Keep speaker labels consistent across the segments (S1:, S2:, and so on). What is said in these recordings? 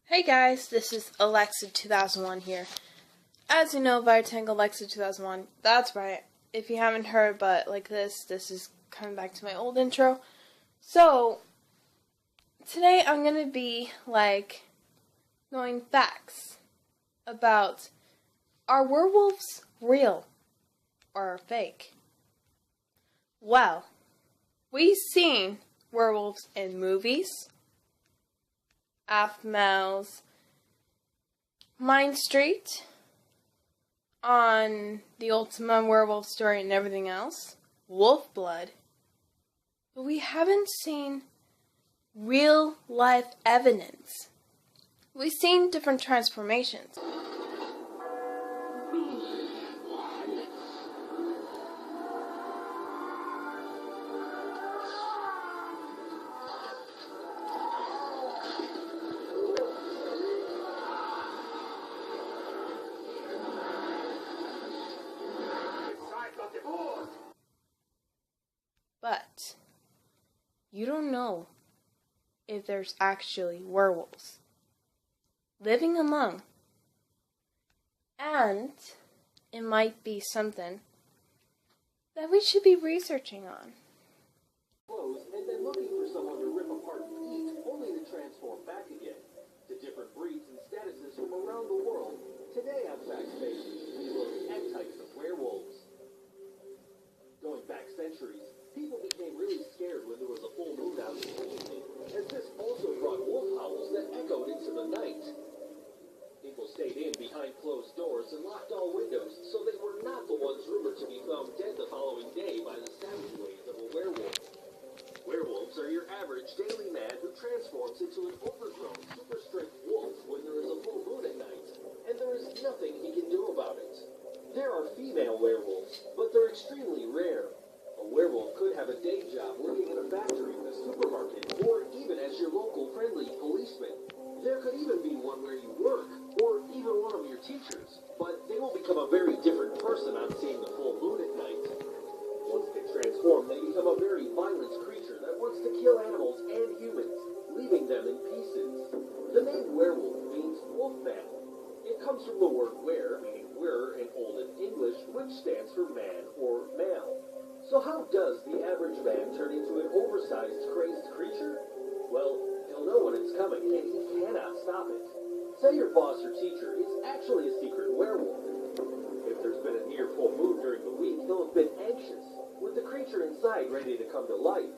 S1: Hey guys, this is Alexa2001 here. As you know, Vitangle Alexa2001. That's right. If you haven't heard, but like this is coming back to my old intro. So, today I'm going to be knowing facts about, are werewolves real or fake? Well, we've seen werewolves in movies, Aphmau's Mind Street, on the Ultima Werewolf story and everything else, Wolf Blood, but we haven't seen real life evidence. We've seen different transformations. But you don't know if there's actually werewolves living among, and it might be something that we should be researching on.
S2: And then looking for someone to rip apart and eat, only to transform back again to different breeds and statuses from around the world. Today on Facts Based, we look at types of werewolves. Going back centuries, people became really scared when there was a full moon out in the evening, as this also brought wolf howls that echoed into the night. People stayed in behind closed doors and locked all windows, so they were not the ones rumored to be found dead the following day by the savage ways of a werewolf. Werewolves are your average daily man who transforms into an overgrown, super strict wolf when there is a full moon at night, and there is nothing he can do about it. There are female werewolves, but they're extremely rare. A werewolf could have a day job working in a factory, a supermarket, or even as your local friendly policeman. There could even be one where you work, or even one of your teachers, but they will become a very different person on seeing the full moon at night. Once they transform, they become a very violent creature that wants to kill animals and humans, leaving them in pieces. The name werewolf means wolfman. It comes from the word were, meaning were in Olden English, which stands for man or male. So how does the average man turn into an oversized, crazed creature? Well, he'll know when it's coming, and he cannot stop it. Say your boss or teacher is actually a secret werewolf. If there's been a near full moon during the week, he'll have been anxious, with the creature inside ready to come to life.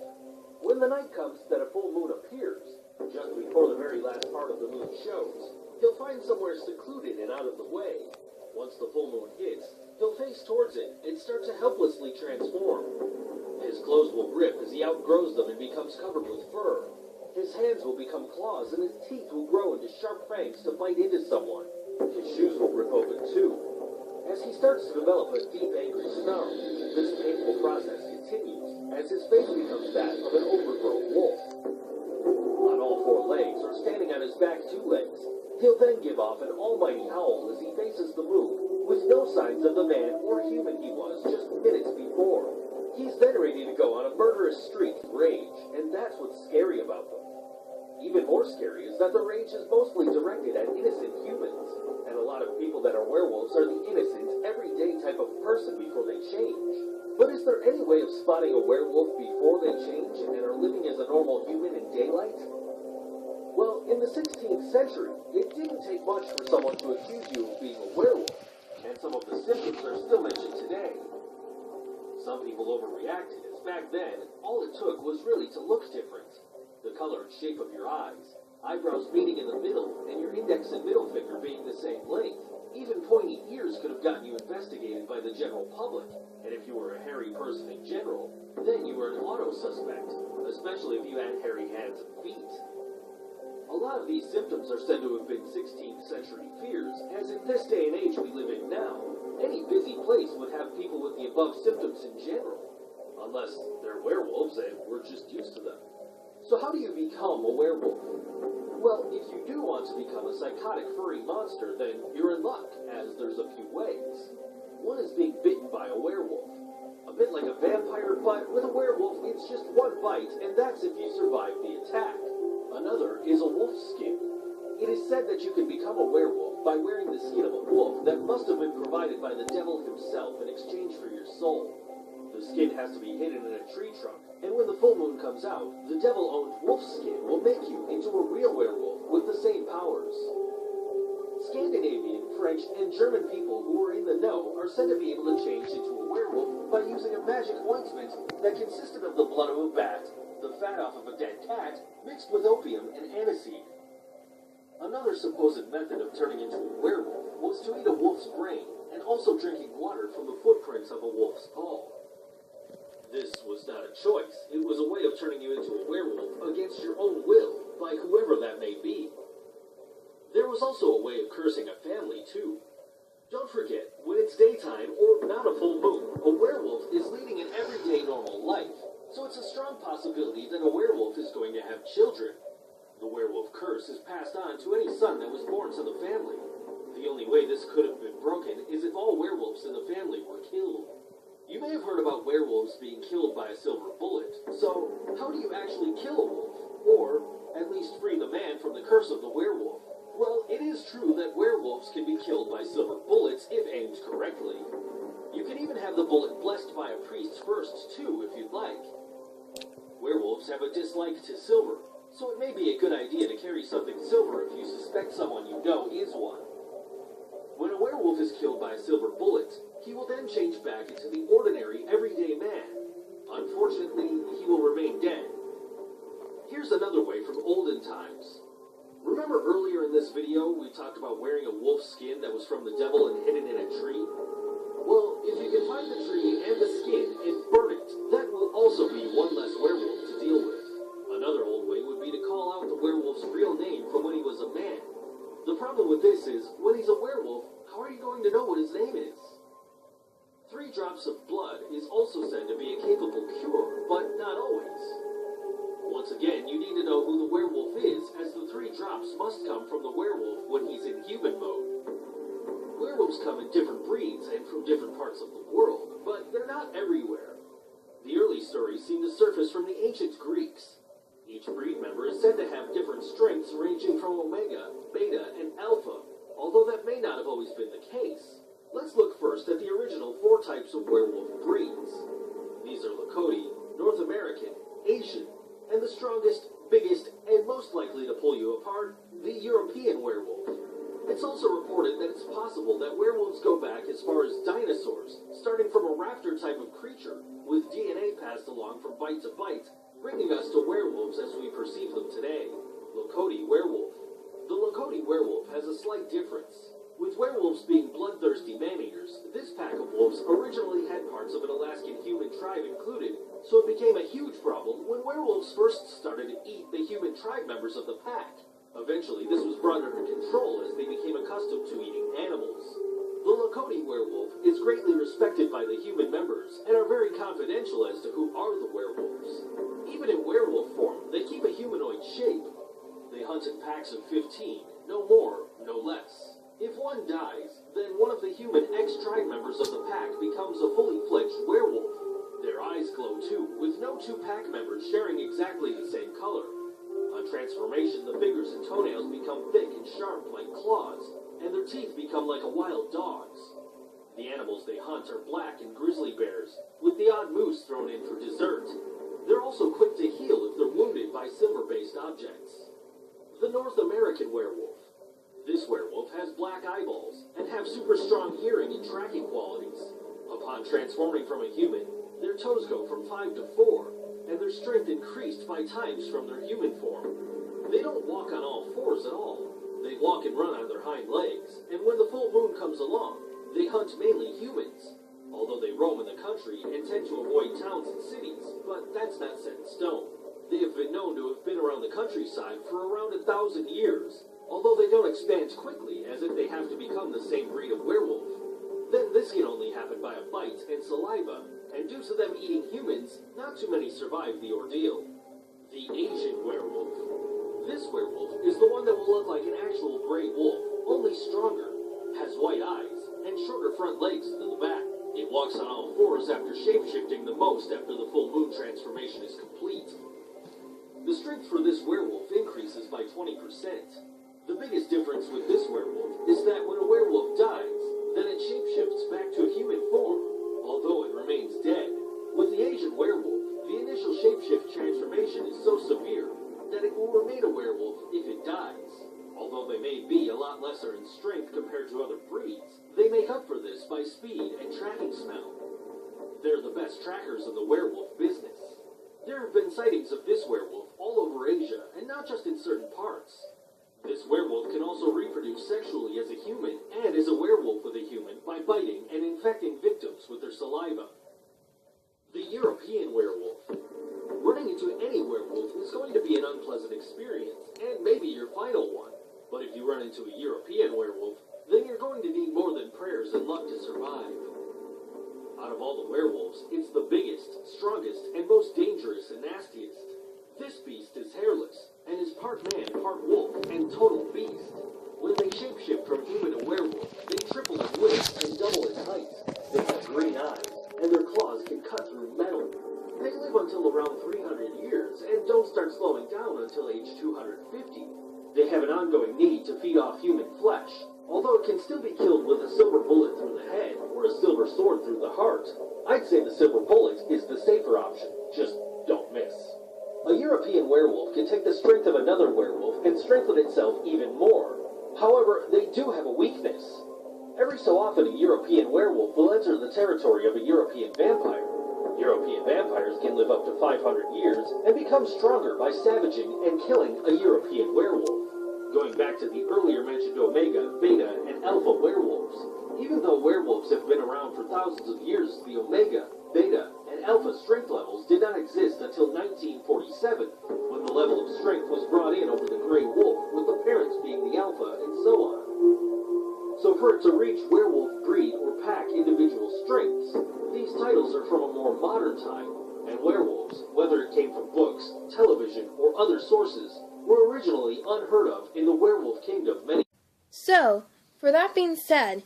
S2: When the night comes that a full moon appears, just before the very last part of the moon shows, he'll find somewhere secluded and out of the way. Once the full moon hits, he'll face towards it and start to helplessly transform. His clothes will rip as he outgrows them and becomes covered with fur. His hands will become claws and his teeth will grow into sharp fangs to bite into someone. His shoes will rip open too. As he starts to develop a deep, angry snarl, this painful process continues as his face becomes that of an overgrown wolf. On all four legs, or standing on his back two legs, he'll then give off an almighty howl as he faces the moon, with no signs of the man or human he was just minutes before. He's then ready to go on a murderous streak of rage, and that's what's scary about them. Even more scary is that the rage is mostly directed at innocent humans, and a lot of people that are werewolves are the innocent, everyday type of person before they change. But is there any way of spotting a werewolf before they change and are living as a normal human in daylight? Well, in the 16th century, it didn't take much for someone to accuse you of being a werewolf, and some of the symptoms are still mentioned today. Some people overreacted, as back then, all it took was really to look different. The color and shape of your eyes, eyebrows meeting in the middle, and your index and middle finger being the same length. Even pointy ears could have gotten you investigated by the general public, and if you were a hairy person in general, then you were an auto suspect, especially if you had hairy hands and feet. A lot of these symptoms are said to have been 16th century fears, as in this day and age we live in now, any busy place would have people with the above symptoms in general, unless they're werewolves and we're just used to them. So how do you become a werewolf? Well, if you do want to become a psychotic furry monster, then you're in luck, as there's a few ways. One is being bitten by a werewolf. A bit like a vampire, but with a werewolf, it's just one bite, and that's if you survive the attack. Another is a wolf skin. It is said that you can become a werewolf by wearing the skin of a wolf that must have been provided by the devil himself in exchange for your soul. The skin has to be hidden in a tree trunk, and when the full moon comes out, the devil-owned wolf skin will make you into a real werewolf with the same powers. Scandinavian, French, and German people who are in the know are said to be able to change into a werewolf by using a magic ointment that consisted of the blood of a bat, the fat off of a dead cat, mixed with opium and aniseed. Another supposed method of turning into a werewolf was to eat a wolf's brain and also drinking water from the footprints of a wolf's paw. This was not a choice. It was a way of turning you into a werewolf against your own will by whoever that may be. There was also a way of cursing a family, too. Don't forget, when it's daytime or not a full moon, a werewolf is leading an everyday normal life, so it's a strong possibility that a werewolf is going to have children. The werewolf curse is passed on to any son that was born to the family. The only way this could have been broken is if all werewolves in the family were killed. You may have heard about werewolves being killed by a silver bullet, so how do you actually kill a wolf? Or, at least free the man from the curse of the werewolf? Well, it is true that werewolves can be killed by silver bullets if aimed correctly. You can even have the bullet blessed by a priest first, too, if you'd like. Werewolves have a dislike to silver, so it may be a good idea to carry something silver if you suspect someone you know is one. When a werewolf is killed by a silver bullet, he will then change back into the ordinary, everyday man. Unfortunately, he will remain dead. Here's another way from olden times. Remember earlier in this video, we talked about wearing a wolf skin that was from the devil and hidden in a tree? Well, if you can find the tree and the skin and burn it, that will also be one less werewolf to deal with. Another old way would be to call out the werewolf's real name from when he was a man. The problem with this is, when he's a werewolf, how are you going to know what his name is? 3 drops of blood is also said to be a capable cure, but not always. Once again, you need to know who the werewolf is, as the 3 drops must come from the werewolf when he's in human mode. Werewolves come in different breeds and from different parts of the world, but they're not everywhere. The early stories seem to surface from the ancient Greeks. Each breed member is said to have different strengths ranging from Omega, Beta, and Alpha, although that may not have always been the case. Let's look first at the original 4 types of werewolf breeds. These are Lakota, North American, Asian, and the strongest, biggest, and most likely to pull you apart, the European werewolf. It's also reported that it's possible that werewolves go back as far as dinosaurs, starting from a raptor type of creature, with DNA passed along from bite to bite, bringing us to werewolves as we perceive them today. Lakota werewolf. The Lakota werewolf has a slight difference. With werewolves being bloodthirsty man-eaters, this pack of wolves originally had parts of an Alaskan human tribe included, so it became a huge problem when werewolves first started to eat the human tribe members of the pack. Eventually, this was brought under control as they became accustomed to eating animals. The Lakota werewolf is greatly respected by the human members and are very confidential as to who are the werewolves. Even in werewolf form, they keep a humanoid shape. They hunt in packs of 15, no more, no less. If one dies, then one of the human ex-tribe members of the pack becomes a fully fledged werewolf. Their eyes glow too, with no 2 pack members sharing exactly the same color. On transformation, the fingers and toenails become thick and sharp like claws, and their teeth become like a wild dog's. The animals they hunt are black and grizzly bears, with the odd moose thrown in for dessert. They're also quick to heal if they're wounded by silver-based objects. The North American werewolf. This werewolf has black eyeballs and have super strong hearing and tracking qualities. Upon transforming from a human, their toes go from 5 to 4, and their strength increased by times from their human form. They don't walk on all 4s at all. They walk and run on their hind legs, and when the full moon comes along, they hunt mainly humans. Although they roam in the country and tend to avoid towns and cities, but that's not set in stone. They have been known to have been around the countryside for around 1,000 years, although they don't expand quickly as if they have to become the same breed of werewolf. Then this can only happen by a bite and saliva, and due to them eating humans, not too many survive the ordeal. The Asian werewolf. This werewolf is the one that will look like an actual gray wolf, only stronger, has white eyes, and shorter front legs than the back. It walks on all 4s after shape-shifting the most after the full moon transformation is complete. strength for this werewolf increases by 20%. The biggest difference with this werewolf is that when a werewolf dies, then it shapeshifts back to a human form, although it remains dead. With the Asian werewolf, the initial shapeshift transformation is so severe that it will remain a werewolf if it dies. Although they may be a lot lesser in strength compared to other breeds, they make up for this by speed and tracking smell. They're the best trackers in the werewolf business. There have been sightings of this werewolf all over Asia, and not just in certain parts. This werewolf can also reproduce sexually as a human and as a werewolf with a human by biting and infecting victims with their saliva. The European werewolf. Running into any werewolf is going to be an unpleasant experience, and maybe your final one. But if you run into a European werewolf, then you're going to need more than prayers and luck to survive. Out of all the werewolves, it's the biggest, strongest, and most dangerous and nastiest. This beast is hairless, and is part man, part wolf, and total beast. When they shapeshift from human to werewolf, they triple in width and double in height. They have green eyes, and their claws can cut through metal. They live until around 300 years, and don't start slowing down until age 250. They have an ongoing need to feed off human flesh, although it can still be killed with a silver bullet through the head, or a silver sword through the heart. I'd say the silver bullet is the safer option, just don't miss. A European werewolf can take the strength of another werewolf and strengthen itself even more. However, they do have a weakness. Every so often a European werewolf will enter the territory of a European vampire. European vampires can live up to 500 years and become stronger by savaging and killing a European werewolf. Going back to the earlier mentioned Omega, Beta, and Alpha werewolves. Even though werewolves have been around for thousands of years, the Omega, Beta, and Alpha strength levels did not exist until 1947, when the level of strength was brought in over the Grey Wolf, with the parents being the Alpha, and so on. So for it to reach werewolf breed or pack individual strengths, these titles are from a more modern time, and werewolves, whether it came from books, television, or other sources, were originally unheard of in the werewolf kingdom.
S1: So, for that being said,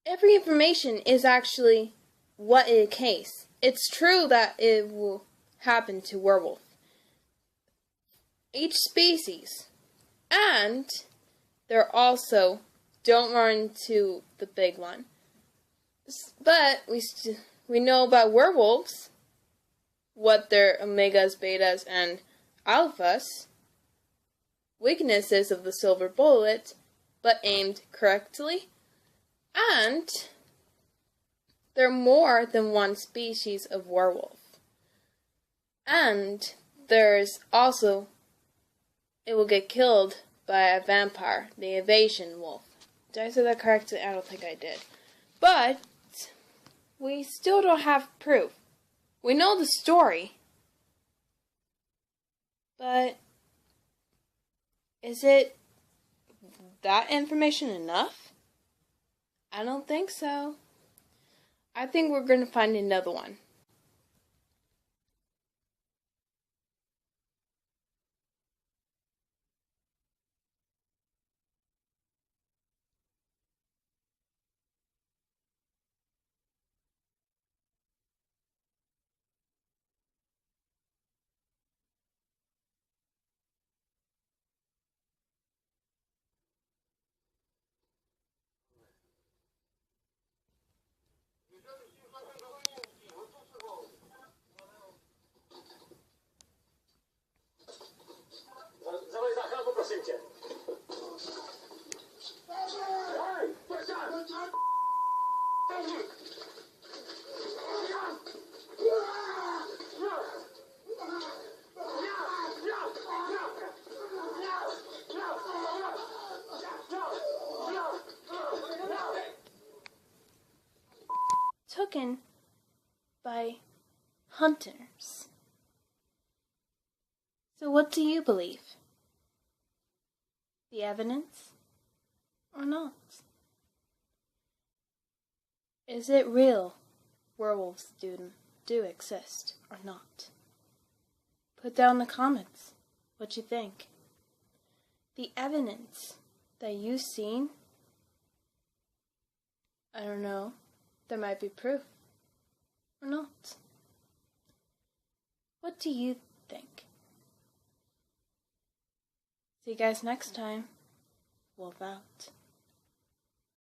S1: every information is actually what is the case. It's true that it will happen to werewolf. Each species. And they're also don't run into the big one. But we know about werewolves, what their omegas, betas, and alphas, weaknesses of the silver bullet, but aimed correctly, and there are more than one species of werewolf. And there's also, it will get killed by a vampire, the evasion wolf. Did I say that correctly? I don't think I did. But we still don't have proof. We know the story, but is it that information enough? I don't think so. I think we're going to find another one.
S2: Zawaj za proszę cię. Ej,
S1: Taken by hunters. So what do you believe? The evidence or not? Is it real werewolves do exist or not? Put down in the comments what you think. The evidence that you've seen, I don't know, there might be proof or not. What What do you think? See you guys next time. Wolf out.